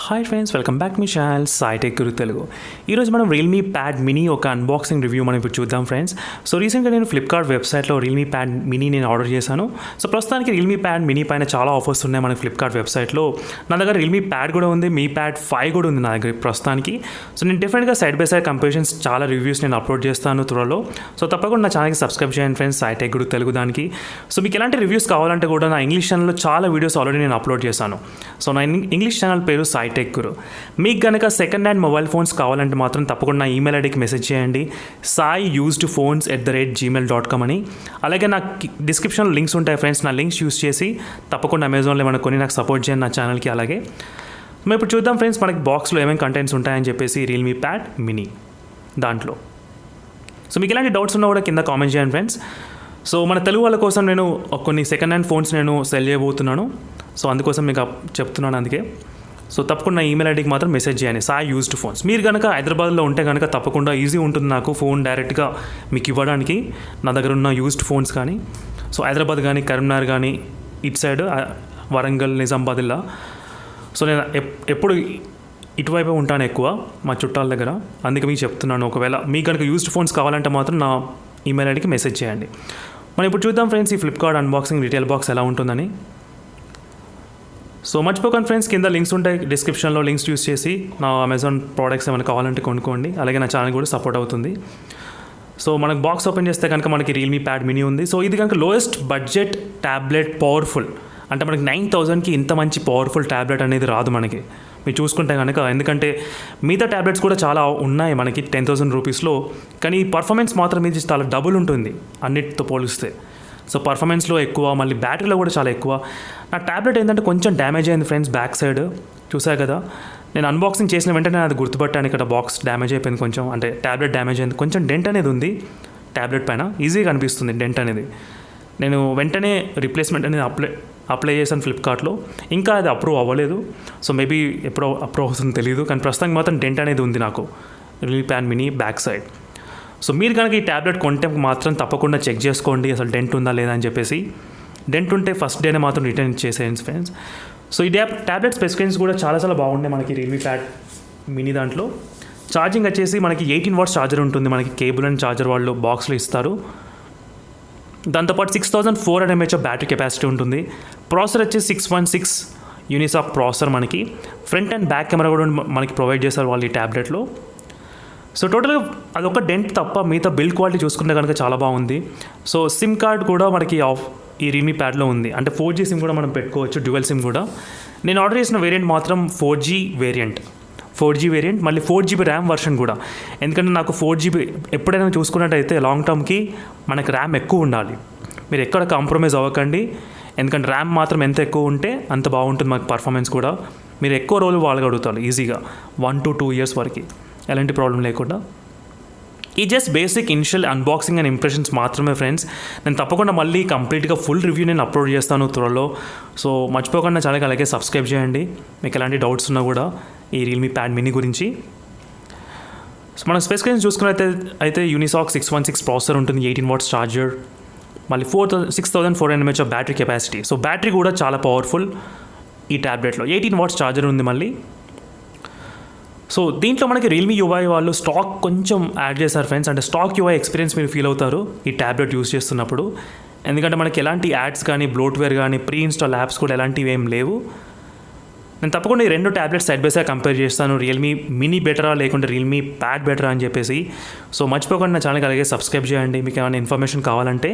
Hi friends, welcome back మీ channel Sai tech గురు తెలుగు. ఈరోజు మనం Realme pad mini ఒక అన్బాక్సింగ్ రివ్యూ మనం ఇప్పుడు చూద్దాం ఫ్రెండ్స్. సో రీసెంట్గా నేను ఫ్లిప్కార్ట్ వెబ్సైట్లో రియల్మీ ప్యాడ్ మినీ నేను ఆర్డర్ చేశాను. సో ప్రస్తుతానికి రియల్మీ ప్యాడ్ మినీ పైన చాలా ఆఫర్స్ ఉన్నాయి మన ఫ్లిప్కార్ట్ వెబ్సైట్లో. నా దగ్గర రియల్మీ ప్యాడ్ కూడా ఉంది, మీ ప్యాడ్ 5 కూడా ఉంది నా దగ్గర ప్రస్తుతానికి. సో నేను డిఫరెంట్గా సైడ్ బై సైడ్ కంపారిజన్స్ చాలా రివ్యూస్ నేను అప్లోడ్ చేస్తాను త్వరలో. సో తప్పకుండా నా ఛానల్కి సబ్స్క్రైబ్ చేయండి ఫ్రెండ్స్, సాయి టెక్ గురు తెలుగు దానికి. సో మీకు ఎలాంటి రివ్యూస్ కావాలంటే కూడా నా ఇంగ్లీష్ ఛానల్లో చాలా వీడియోస్ ఆల్రెడీ నేను అప్లోడ్ చేశాను. సో నా ఇంగ్లీష్ ఛానల్ పేరు సాయి టెక్ గురు. మీకు కనుక సెకండ్ హ్యాండ్ మొబైల్ ఫోన్స్ కావాలంటే మాత్రం తప్పకుండా నా ఈమెయిల్ ఐడికి మెసేజ్ చేయండి, saiusedphones@gmail.com అని. అలాగే నాకు డిస్క్రిప్షన్లో లింక్స్ ఉంటాయి ఫ్రెండ్స్, నా లింక్స్ యూస్ చేసి తప్పకుండా అమెజాన్లో ఏమైనా కొని నాకు సపోర్ట్ చేయండి నా ఛానల్కి. అలాగే మేము ఇప్పుడు చూద్దాం ఫ్రెండ్స్ మనకి బాక్స్లో ఏమేమి కంటెంట్స్ ఉంటాయని చెప్పేసి రియల్మీ ప్యాడ్ మినీ దాంట్లో. సో మీకు ఎలాంటి డౌట్స్ ఉన్నా కూడా కింద కామెంట్ చేయండి ఫ్రెండ్స్. సో మన తెలుగు వాళ్ళ కోసం నేను కొన్ని సెకండ్ హ్యాండ్ ఫోన్స్ నేను సెల్ చేయబోతున్నాను. సో అందుకోసం మీకు చెప్తున్నాను అందుకే. సో తప్పకుండా ఈమెయిల్ ఐడికి మాత్రం మెసేజ్ చేయండి, సాయి యూజ్డ్ ఫోన్స్. మీరు కనుక హైదరాబాద్లో ఉంటే కనుక తప్పకుండా ఈజీ ఉంటుంది నాకు ఫోన్ డైరెక్ట్గా మీకు ఇవ్వడానికి. నా దగ్గర ఉన్న యూజ్డ్ ఫోన్స్ కానీ, సో హైదరాబాద్ కానీ, కరీంనగర్ కానీ, ఇటు సైడ్ వరంగల్, నిజామాబాద్ ఇలా. సో నేను ఎప్పుడు ఇటువైపు ఉంటాను ఎక్కువ మా చుట్టాల దగ్గర, అందుకే మీకు చెప్తున్నాను. ఒకవేళ మీకు కనుక యూజ్డ్ ఫోన్స్ కావాలంటే మాత్రం నా ఈమెయిల్ ఐడికి మెసేజ్ చేయండి. మనం ఇప్పుడు చూద్దాం ఫ్రెండ్స్ ఈ ఫ్లిప్కార్ట్ అన్బాక్సింగ్ రిటైల్ బాక్స్ ఎలా ఉంటుందని. సో మర్చిపోకండి ఫ్రెండ్స్, కింద లింక్స్ ఉంటాయి డిస్క్రిప్షన్లో, లింక్స్ యూస్ చేసి నా అమెజాన్ ప్రోడక్ట్స్ ఏమైనా కావాలంటే కొనుక్కోండి. అలాగే నా ఛానల్ కూడా సపోర్ట్ అవుతుంది. సో మనకు బాక్స్ ఓపెన్ చేస్తే కనుక మనకి రియల్మీ ప్యాడ్ మినీ ఉంది. సో ఇది కనుక లోయెస్ట్ బడ్జెట్ ట్యాబ్లెట్, పవర్ఫుల్ అంటే మనకి 9,000కి ఇంత మంచి పవర్ఫుల్ ట్యాబ్లెట్ అనేది రాదు మనకి, మీరు చూసుకుంటే కనుక. ఎందుకంటే మిగతా ట్యాబ్లెట్స్ కూడా చాలా ఉన్నాయి మనకి 10,000 రూపీస్లో, కానీ పర్ఫార్మెన్స్ మాత్రం ఇది చాలా డబుల్ ఉంటుంది అన్నిటితో పోలిస్తే. సో పర్ఫార్మెన్స్లో ఎక్కువ, మళ్ళీ బ్యాటరీలో కూడా చాలా ఎక్కువ. నా ట్యాబ్లెట్ ఏంటంటే కొంచెం డ్యామేజ్ అయింది ఫ్రెండ్స్, బ్యాక్ సైడ్ చూసారు కదా. నేను అన్బాక్సింగ్ చేసిన వెంటనే అది గుర్తుపట్టాను, ఇక్కడ బాక్స్ డ్యామేజ్ అయిపోయింది కొంచెం, అంటే ట్యాబ్లెట్ డ్యామేజ్ అయింది. కొంచెం డెంట్ అనేది ఉంది ట్యాబ్లెట్ పైన, ఈజీగా కనిపిస్తుంది డెంట్ అనేది. నేను వెంటనే రీప్లేస్మెంట్ అనేది అప్లై చేశాను ఫ్లిప్కార్ట్లో. ఇంకా అది అప్రూవ్ అవ్వలేదు, సో మేబీ ఎప్పుడో అప్రూవ్ అవుతుందో తెలియదు, కానీ ప్రస్తుతానికి మాత్రం డెంట్ అనేది ఉంది నాకు Realme pad mini back side. So మీరు కనుక ఈ ట్యాబ్లెట్ కొంటే మాత్రం తప్పకుండా చెక్ చేసుకోండి అసలు డెంట్ ఉందా లేదా అని చెప్పేసి. డెంట్ ఉంటే ఫస్ట్ డేనే మాత్రం రిటర్న్ చేసేయండి ఫ్రెండ్స్. సో ఈ ట్యాబ్లెట్ స్పెసిఫికేషన్స్ కూడా చాలా బాగున్నాయి మనకి రియల్మీ ప్యాడ్ మినీ దాంట్లో. ఛార్జింగ్ వచ్చేసి మనకి 18 వాట్స్ ఛార్జర్ ఉంటుంది, మనకి కేబుల్ అండ్ ఛార్జర్ వాళ్ళు బాక్స్లో ఇస్తారు. దాంతోపాటు 6400 mAh బ్యాటరీ కెపాసిటీ ఉంటుంది. ప్రాసెసర్ వచ్చేసి 616 యూనిసాక్ ప్రాసెసర్. మనకి ఫ్రంట్ అండ్ బ్యాక్ కెమెరా కూడా మనకి ప్రొవైడ్ చేస్తారు వాళ్ళు ఈ ట్యాబ్లెట్లో. సో టోటల్గా అదొక డెంట్ తప్ప మిగతా బిల్డ్ క్వాలిటీ చూసుకుంటే కనుక చాలా బాగుంది. సో సిమ్ కార్డ్ కూడా మనకి ఈ రియల్మీ ప్యాడ్లో ఉంది, అంటే 4G సిమ్ కూడా మనం పెట్టుకోవచ్చు, డ్యూయల్ సిమ్ కూడా. నేను ఆర్డర్ చేసిన వేరియంట్ మాత్రం 4G వేరియంట్, మళ్ళీ 4GB ర్యామ్ వర్షన్ కూడా. ఎందుకంటే నాకు 4GB ఎప్పుడైనా చూసుకున్నట్టయితే లాంగ్ టర్మ్కి మనకి ర్యామ్ ఎక్కువ ఉండాలి. మీరు ఎక్కడ కాంప్రమైజ్ అవ్వకండి, ఎందుకంటే ర్యామ్ మాత్రం ఎంత ఎక్కువ ఉంటే అంత బాగుంటుంది మనకు పర్ఫార్మెన్స్ కూడా. మీరు ఎక్కువ రోజులు వాడగలుగుతారు ఈజీగా 1 to 2 years వరకు, ఎలాంటి ప్రాబ్లం లేకుండా. ఈ just basic initial unboxing and impressions మాత్రమే ఫ్రెండ్స్. నేను తప్పకుండా మళ్ళీ కంప్లీట్గా ఫుల్ రివ్యూ నేను అప్లోడ్ చేస్తాను త్వరలో. సో మర్చిపోకుండా ఛానల్కి అలాగే సబ్స్క్రైబ్ చేయండి మీకు ఎలాంటి డౌట్స్ ఉన్నా కూడా ఈ రియల్మీ ప్యాడ్ మినీ గురించి. సో మనం స్పెసిఫికేషన్ చూసుకున్నైతే యూనిసాక్ 616 ప్రాసెసర్ ఉంటుంది, 18 వాట్స్ ఛార్జర్, మళ్ళీ 6400 mAh battery capacity. So battery కూడా చాలా పవర్ఫుల్ ఈ ట్యాబ్లెట్లో. 18 వాట్స్ ఛార్జర్ ఉంది మళ్ళీ. సో దీంట్లో మనకి రియల్మీ యూఐ వాళ్ళు స్టాక్ కొంచెం యాడ్ చేశారు ఫ్రెండ్స్, అంటే స్టాక్ యూఐ ఎక్స్పీరియన్స్ మీరు ఫీల్ అవుతారు ఈ ట్యాబ్లెట్ యూస్ చేస్తున్నప్పుడు. ఎందుకంటే మనకి ఎలాంటి యాడ్స్ కానీ, బ్లోట్వేర్ కానీ, ప్రీ ఇన్స్టాల్ యాప్స్ కూడా ఎలాంటివి ఏం లేవు. నేను తప్పకుండా ఈ 2 tablets side by side compare చేస్తాను, రియల్మీ మినీ బెటరా లేకుంటే రియల్మీ ప్యాడ్ బెటరా అని చెప్పేసి. సో మర్చిపోకుండా నా ఛానల్కి అలాగే సబ్స్క్రైబ్ చేయండి. మీకు ఏమైనా ఇన్ఫర్మేషన్ కావాలంటే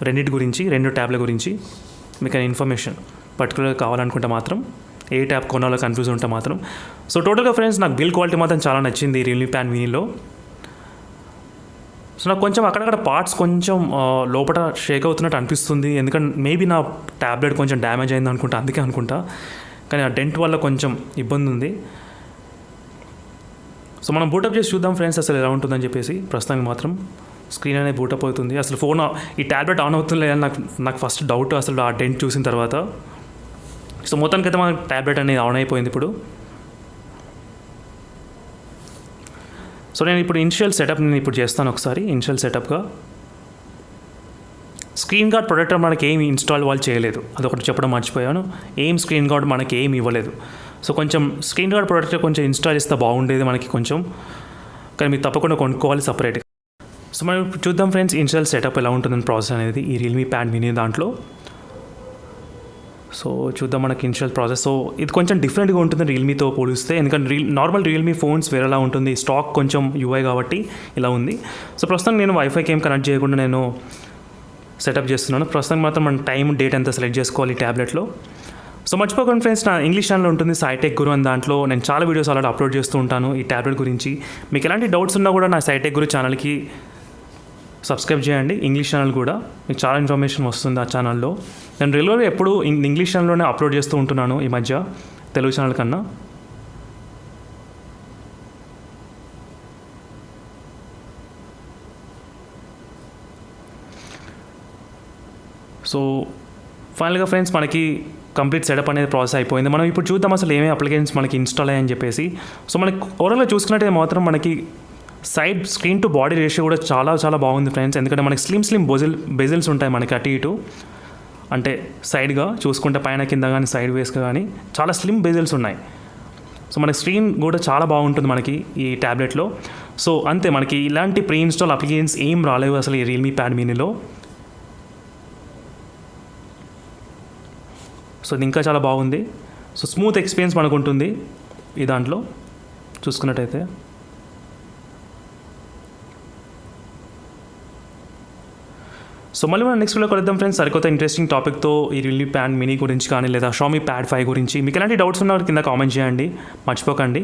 రెండింటి గురించి, 2 ట్యాబ్ల గురించి మీకు ఏమైనా ఇన్ఫర్మేషన్ పర్టికులర్గా కావాలనుకుంటే మాత్రం, ఏ ట్యాబ్ కొనాలో కన్ఫ్యూజ్ ఉంటే మాత్రం. సో టోటల్గా ఫ్రెండ్స్ నాకు బిల్డ్ క్వాలిటీ మాత్రం చాలా నచ్చింది రియల్మీ ప్యాడ్ మినీలో. సో నాకు కొంచెం అక్కడక్కడ పార్ట్స్ కొంచెం లోపల షేక్ అవుతున్నట్టు అనిపిస్తుంది, ఎందుకంటే మేబీ నా ట్యాబ్లెట్ కొంచెం డ్యామేజ్ అయింది అనుకుంటా, అందుకే అనుకుంటా. కానీ ఆ డెంట్ వల్ల కొంచెం ఇబ్బంది ఉంది. సో మనం బూటప్ చేసి చూద్దాం ఫ్రెండ్స్ అసలు ఎలా ఉంటుందని చెప్పేసి. ప్రస్తుతానికి మాత్రం స్క్రీన్ అనేది బూటప్ అవుతుంది. అసలు ఫోన్ ఈ ట్యాబ్లెట్ ఆన్ అవుతుందో లేదని నాకు ఫస్ట్ డౌట్ అసలు ఆ డెంట్ చూసిన తర్వాత. సో మొత్తానికైతే మన ట్యాబ్లెట్ అనేది ఆన్ అయిపోయింది ఇప్పుడు. సో నేను ఇప్పుడు ఇనిషియల్ సెటప్ నేను ఇప్పుడు చేస్తాను ఒకసారి. ఇనిషియల్ సెటప్గా స్క్రీన్ గార్డ్ ప్రొటెక్టర్ మనకి ఏమి ఇన్స్టాల్ వాళ్ళు చేయలేదు, అదొకటి చెప్పడం మర్చిపోయాను. ఏం స్క్రీన్ గార్డ్ మనకి ఏమి ఇవ్వలేదు. సో కొంచెం స్క్రీన్ గార్డ్ ప్రోడక్ట్ కొంచెం ఇన్స్టాల్ చేస్తే బాగుండేది మనకి కొంచెం, కానీ మీరు తప్పకుండా కొనుక్కోవాలి సపరేట్గా. సో మనం ఇప్పుడు చూద్దాం ఫ్రెండ్స్ ఇన్స్టాల్ సెటప్ ఎలా ఉంటుందని ప్రాసెస్ అనేది ఈ రియల్మీ ప్యాడ్ మినీ దాంట్లో. సో చూద్దాం మనకి ఇన్స్టాల్ ప్రాసెస్. సో ఇది కొంచెం డిఫరెంట్గా ఉంటుంది రియల్మీతో పోలిస్తే, ఎందుకంటే నార్మల్ రియల్మీ ఫోన్స్ వేరేలా ఉంటుంది, స్టాక్ కొంచెం యూఐ కాబట్టి ఇలా ఉంది. సో ప్రస్తుతం నేను వైఫైకి ఏం కనెక్ట్ చేయకుండా నేను సెటప్ చేస్తున్నాను. ప్రస్తుతం మాత్రం మన టైం డేట్ అంతా సెలెక్ట్ చేసుకోవాలి ఈ ట్యాబ్లెట్లో. సో మర్చిపోకండి ఫ్రెండ్స్, నా ఇంగ్లీష్ ఛానల్ ఉంటుంది సైటెక్ గురు అని, దాంట్లో నేను చాలా వీడియోస్ ఆల్రెడీ అప్లోడ్ చేస్తూ ఉంటాను ఈ ట్యాబ్లెట్ గురించి. మీకు ఎలాంటి డౌట్స్ ఉన్నా కూడా నా సైటెక్ గురు ఛానల్కి సబ్స్క్రైబ్ చేయండి. ఇంగ్లీష్ ఛానల్ కూడా మీకు చాలా ఇన్ఫర్మేషన్ వస్తుంది ఆ ఛానల్లో. నేను రెగ్యులర్గా ఎప్పుడు ఇంగ్లీష్ ఛానల్లోనే అప్లోడ్ చేస్తూ ఉంటున్నాను ఈ మధ్య, తెలుగు ఛానల్ కన్నా. సో ఫైనల్గా ఫ్రెండ్స్ మనకి కంప్లీట్ సెటప్ అనేది ప్రాసెస్ అయిపోయింది. మనం ఇప్పుడు చూద్దాం అసలు ఏమేమి అప్లికేషన్స్ మనకి ఇన్స్టాల్ అయ్యాయని చెప్పేసి. సో మనకి ఓవరాల్గా చూసుకున్నట్టే మాత్రం మనకి side screen to body ratio కూడా చాలా చాలా బాగుంది ఫ్రెండ్స్. ఎందుకంటే మనకి స్లిమ్ బెజిల్స్ ఉంటాయి మనకి అటు ఇటు, అంటే సైడ్గా చూసుకుంటే పైన కింద కానీ సైడ్ వేస్గా కానీ చాలా స్లిమ్ బెజిల్స్ ఉన్నాయి. సో మనకి స్క్రీన్ కూడా చాలా బాగుంటుంది మనకి ఈ ట్యాబ్లెట్లో. సో అంతే, మనకి ఇలాంటి ప్రీ ఇన్స్టాల్ అప్లికేషన్స్ ఏం రాలేవు అసలు ఈ రియల్మీ ప్యాడ్ మినీలో. సో ఇది ఇంకా చాలా బాగుంది. సో స్మూత్ ఎక్స్పీరియన్స్ మనకు ఉంటుంది ఈ దాంట్లో చూసుకున్నట్టయితే. సో మళ్ళీ మనం నెక్స్ట్ వీడియో కలుద్దాం ఫ్రెండ్స్, సరికొత్త ఇంట్రెస్టింగ్ టాపిక్తో ఈ రియల్మీ ప్యాడ్ మినీ గురించి కానీ లేదా Xiaomi Pad 5 గురించి. మీకు ఎలాంటి డౌట్స్ ఉన్నా కింద కామెంట్ చేయండి, మర్చిపోకండి.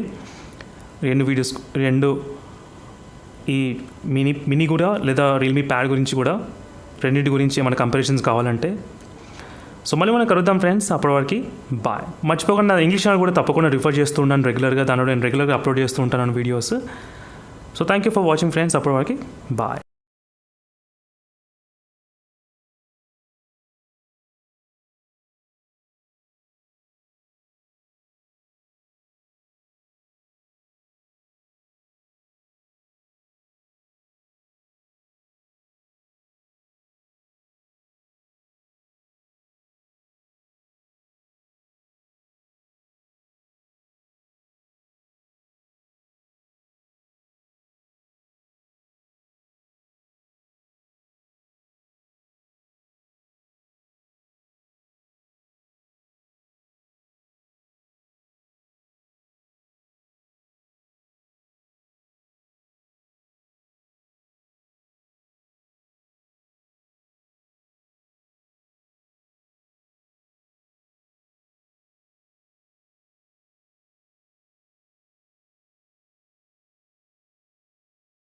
రెండు ఈ మినీ కూడా లేదా రియల్మీ ప్యాడ్ గురించి కూడా, రెండింటి గురించి మన కంపారిజన్స్ కావాలంటే. సో మళ్ళీ మనం కలుద్దాం ఫ్రెండ్స్, అప్పటి వరకు బాయ్. మర్చిపోకుండా ఇంగ్లీష్ ఛానల్ కూడా తప్పకుండా రిఫర్ చేస్తూ ఉన్నాను రెగ్యులర్గా, దానిలో నేను రెగ్యులర్గా అప్లోడ్ చేస్తూ ఉంటాను videos. So thank you for watching friends, అప్పటి వరకు బాయ్.